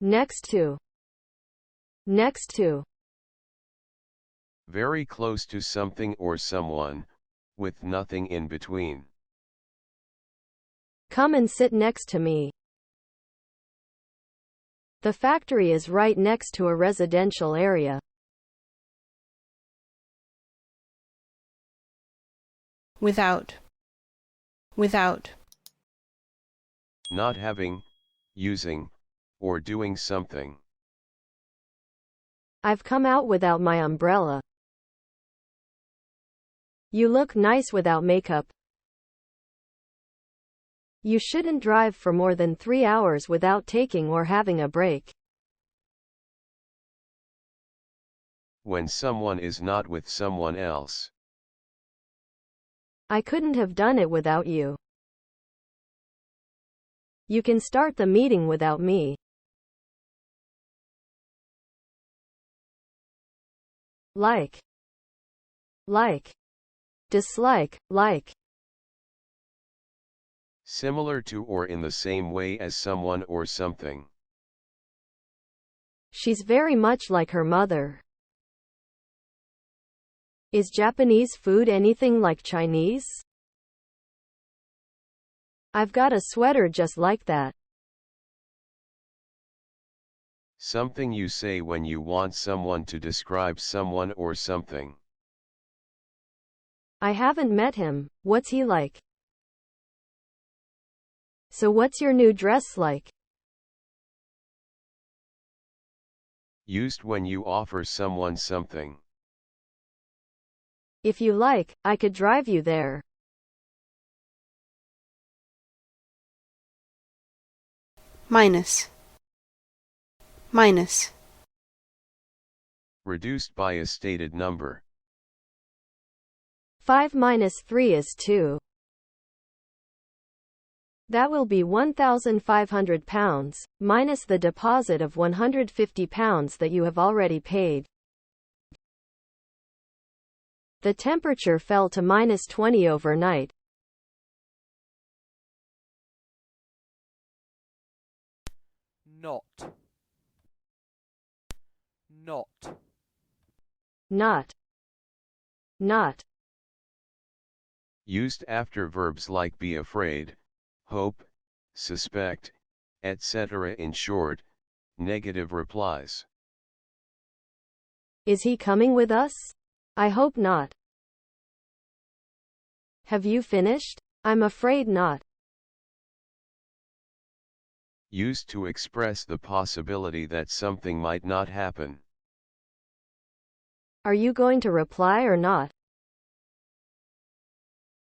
Next to. Next to. Very close to something or someone, with nothing in between. Come and sit next to me. The factory is right next to a residential area. Without. Without. Not having, using, or doing something. I've come out without my umbrella. You look nice without makeup. You shouldn't drive for more than 3 hours without taking or having a break. When someone is not with someone else. I couldn't have done it without you. You can start the meeting without me. Like. Like. Dislike, like. Similar to or in the same way as someone or something. She's very much like her mother. Is Japanese food anything like Chinese? I've got a sweater just like that. Something you say when you want someone to describe someone or something. I haven't met him. What's he like? So what's your new dress like? Used when you offer someone something. If you like, I could drive you there. Minus. Minus. Reduced by a stated number. 5 minus 3 is 2. That will be 1,500 pounds, minus the deposit of 150 pounds that you have already paid. The temperature fell to minus 20 overnight. Not. Not. Not. Not. Used after verbs like be afraid, hope, suspect, etc. In short, negative replies. Is he coming with us? I hope not. Have you finished? I'm afraid not. Used to express the possibility that something might not happen. Are you going to reply or not?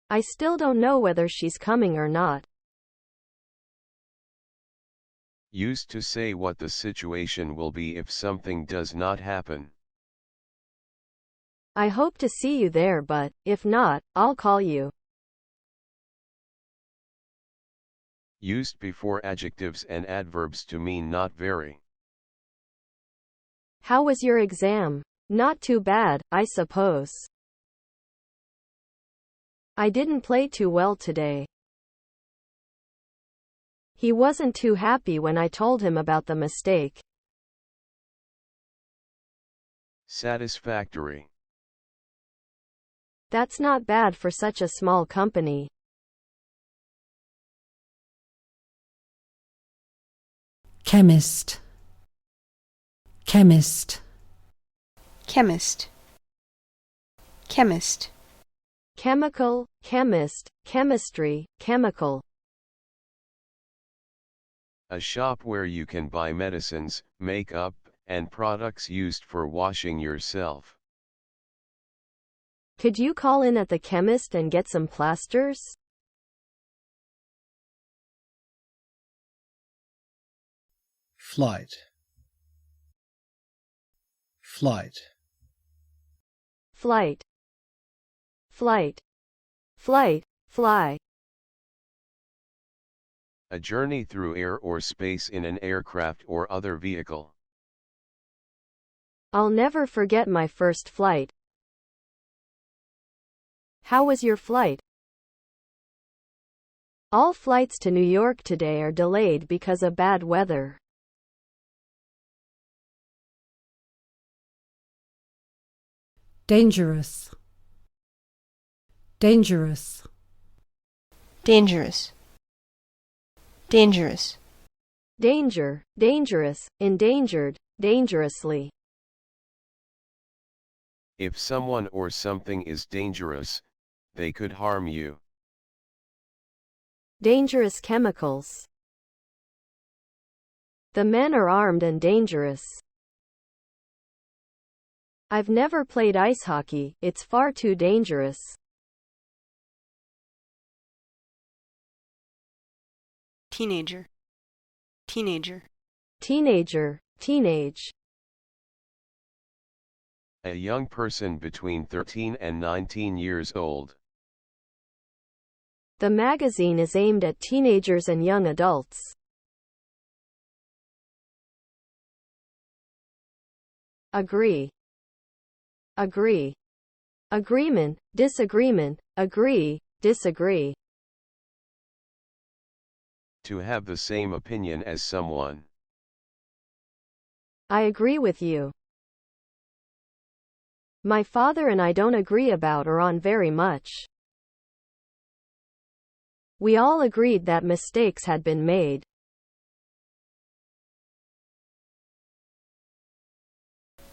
I still don't know whether she's coming or not. Used to say what the situation will be if something does not happen. I hope to see you there, but if not, I'll call you. Used before adjectives and adverbs to mean not very. How was your exam? Not too bad, I suppose. I didn't play too well today. He wasn't too happy when I told him about the mistake. Satisfactory. That's not bad for such a small company. Chemist. Chemist. Chemist. Chemist. Chemical, chemist, chemistry, chemical. A shop where you can buy medicines, makeup, and products used for washing yourself. Could you call in at the chemist and get some plasters? Flight. Flight. Flight. Flight. Flight, fly. A journey through air or space in an aircraft or other vehicle. I'll never forget my first flight. How was your flight? All flights to New York today are delayed because of bad weather. dangerous, dangerous, dangerous, dangerous, danger, dangerous, endangered, dangerously. If someone or something is dangerous, they could harm you. Dangerous chemicals. The men are armed and dangerous. I've never played ice hockey, it's far too dangerous. teenager, teenager, Teenager, teenage. A young person between 13 and 19 years old. The magazine is aimed at teenagers and young adults. Agree, agree. Agreement, disagreement, agree, disagree. To have the same opinion as someone. I agree with you. My father and I don't agree about or on very much. We all agreed that mistakes had been made.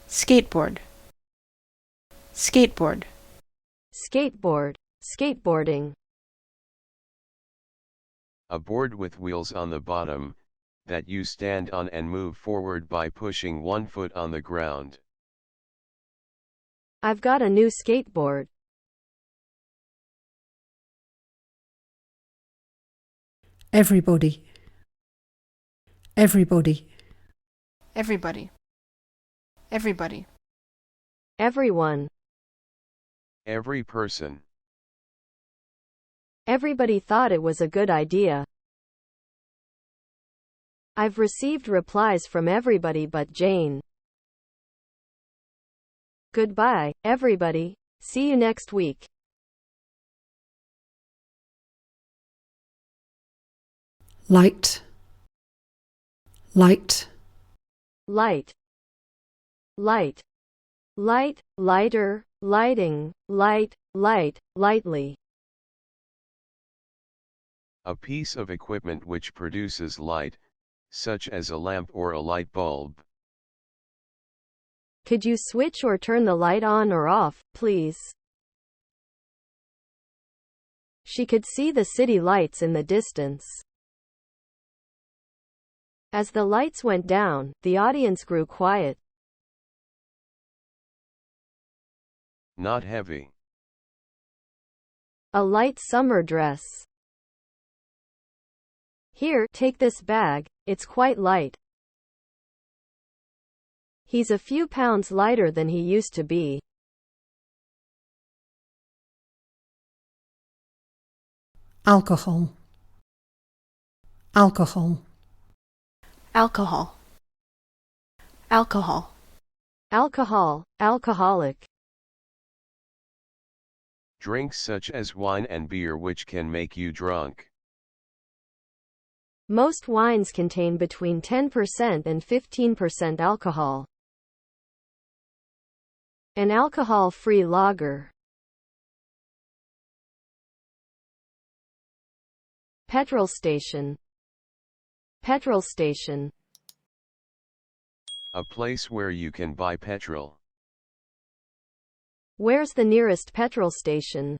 skateboard, skateboard, Skateboard, skateboarding. A board with wheels on the bottom, that you stand on and move forward by pushing one foot on the ground. I've got a new skateboard. everybody, everybody, everybody, everybody, Everyone. Every person. Everybody thought it was a good idea. I've received replies from everybody but Jane. Goodbye, everybody. See you next week. light, light, Light. Light. Light, lighter, lighting, light, light, lightly. A piece of equipment which produces light, such as a lamp or a light bulb. Could you switch or turn the light on or off, please? She could see the city lights in the distance. As the lights went down, the audience grew quiet. Not heavy. A light summer dress. Here, take this bag, it's quite light. He's a few pounds lighter than he used to be. alcohol, alcohol, alcohol, alcohol, Alcohol, alcoholic. Drinks such as wine and beer which can make you drunk. Most wines contain between 10% and 15% alcohol. An alcohol-free lager. Petrol station. Petrol station. A place where you can buy petrol. Where's the nearest petrol station?